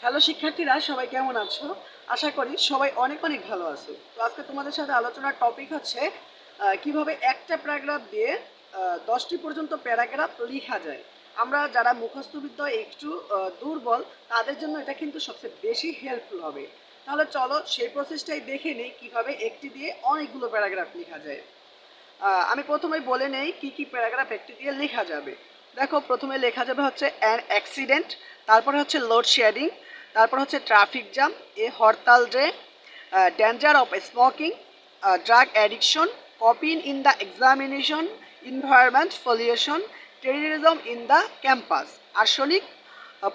Hello শিক্ষার্থীরা, সবাই কেমন আছো? আশা করি সবাই অনেক অনেক ভালো আছো। তো আজকে তোমাদের সাথে আলোচনার টপিক হচ্ছে কিভাবে একটা প্যারাগ্রাফ দিয়ে 10টি পর্যন্ত প্যারাগ্রাফ লেখা যায়। আমরা যারা মুখস্থ বিদ্যায় একটু দুর্বল, তাদের জন্য এটা কিন্তু সবচেয়ে বেশি হেল্পফুল হবে। তাহলে চলো সেই প্রসেসটাই দেখে নিই কিভাবে একটি দিয়ে অনেকগুলো প্যারাগ্রাফ লেখা যায়। আমি প্রথমেই বলে নেই কি কি প্যারাগ্রাফ একটি দিয়ে লেখা যাবে। দেখো, প্রথমে লেখা যাবে হচ্ছে অ্যান অ্যাক্সিডেন্ট, তারপরে হচ্ছে লোডশেডিং, তারপর হচ্ছে traffic jam, a hartal day, danger of smoking, drug addiction, copying in the examination, environment pollution, terrorism in the campus, arsenic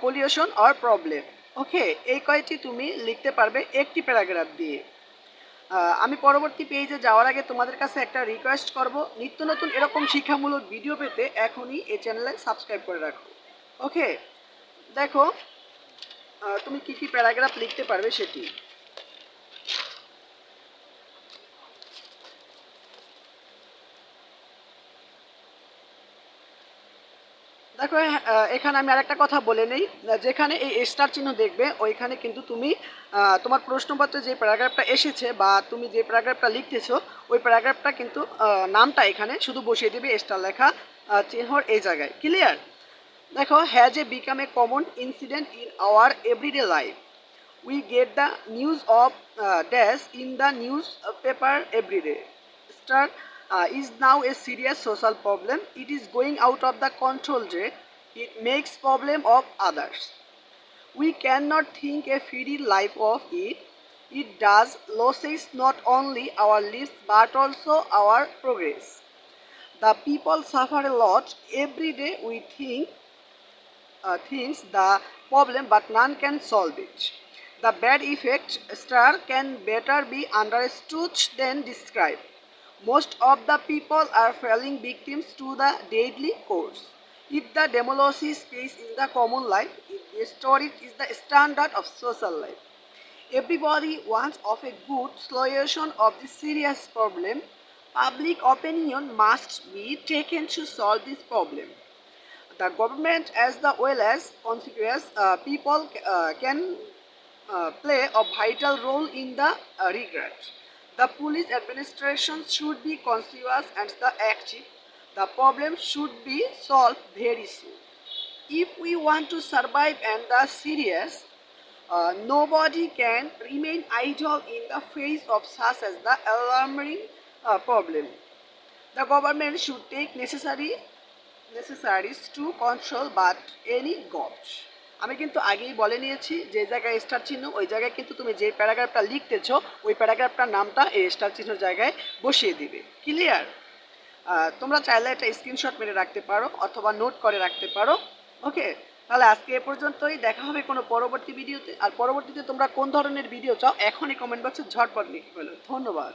pollution or problem. ওকে, এই কয়টি তুমি লিখতে পারবে একটি প্যারাগ্রাফ দিয়ে। আমি পরবর্তী পেজে যাওয়ার আগে তোমাদের কাছে একটা রিকোয়েস্ট করব, নিত্য নতুন এরকম শিক্ষামূলক ভিডিও পেতে এখনই এই চ্যানেলে সাবস্ক্রাইব করে রাখো। ওকে, দেখো তুমি কি কি প্যারাগ্রাফ লিখতে পারবে সেটি। দেখো, এখানে আমি আরেকটা কথা বলে নেই, যেখানে এই স্টার চিহ্ন দেখবে ওইখানে কিন্তু তুমি তোমার প্রশ্নপত্রে যে প্যারাগ্রাফটা এসেছে বা তুমি যে প্যারাগ্রাফটা লিখতেছো ওই প্যারাগ্রাফটা কিন্তু নামটা এখানে শুধু বসিয়ে দেবে স্টার লেখা চিহ্নর এই জায়গায়। ক্লিয়ার? দেখো, has a become a common incident in our everyday life. We get the news of dash in the news paper everyday. Star is now a serious social problem. It is going out of the control rate. It makes problem of others. We cannot think a free life of it. It does losses not only our lives but also our progress. The people suffer a lot. Every day we think things the problem but none can solve it. The bad effect star can better be understood than described. Most of the people are falling victims to the deadly course. If the demolishes space in the common life, if the storage is the standard of social life. Everybody wants of a good solution of this serious problem. Public opinion must be taken to solve this problem. The government as well as conscious people can play a vital role in the regret. The police administration should be conscious and the active. The problem should be solved very soon. If we want to survive and the serious, nobody can remain idle in the face of such as the alarming problem. The government should take necessaries to control but any gobs. আমি কিন্তু আগেই বলে নিয়েছি যে জায়গায় star চিহ্ন ওই জায়গায় কিন্তু তুমি যে প্যারাগ্রাফটা লিখতেছো ওই প্যারাগ্রাফটার নামটা এই স্টার চিহ্নের জায়গায় বসিয়ে দিবে। ক্লিয়ার? তোমরা চাইলে এটা স্ক্রিনশট মেরে রাখতে পারো অথবা নোট করে রাখতে পারো। ওকে, তাহলে আজকে এ পর্যন্তই। দেখা হবে কোনো পরবর্তী ভিডিওতে। আর পরবর্তীতে তোমরা কোন ধরনের ভিডিও চাও এখনই কমেন্ট বক্সে ঝটপট লিখে ফেলো। ধন্যবাদ।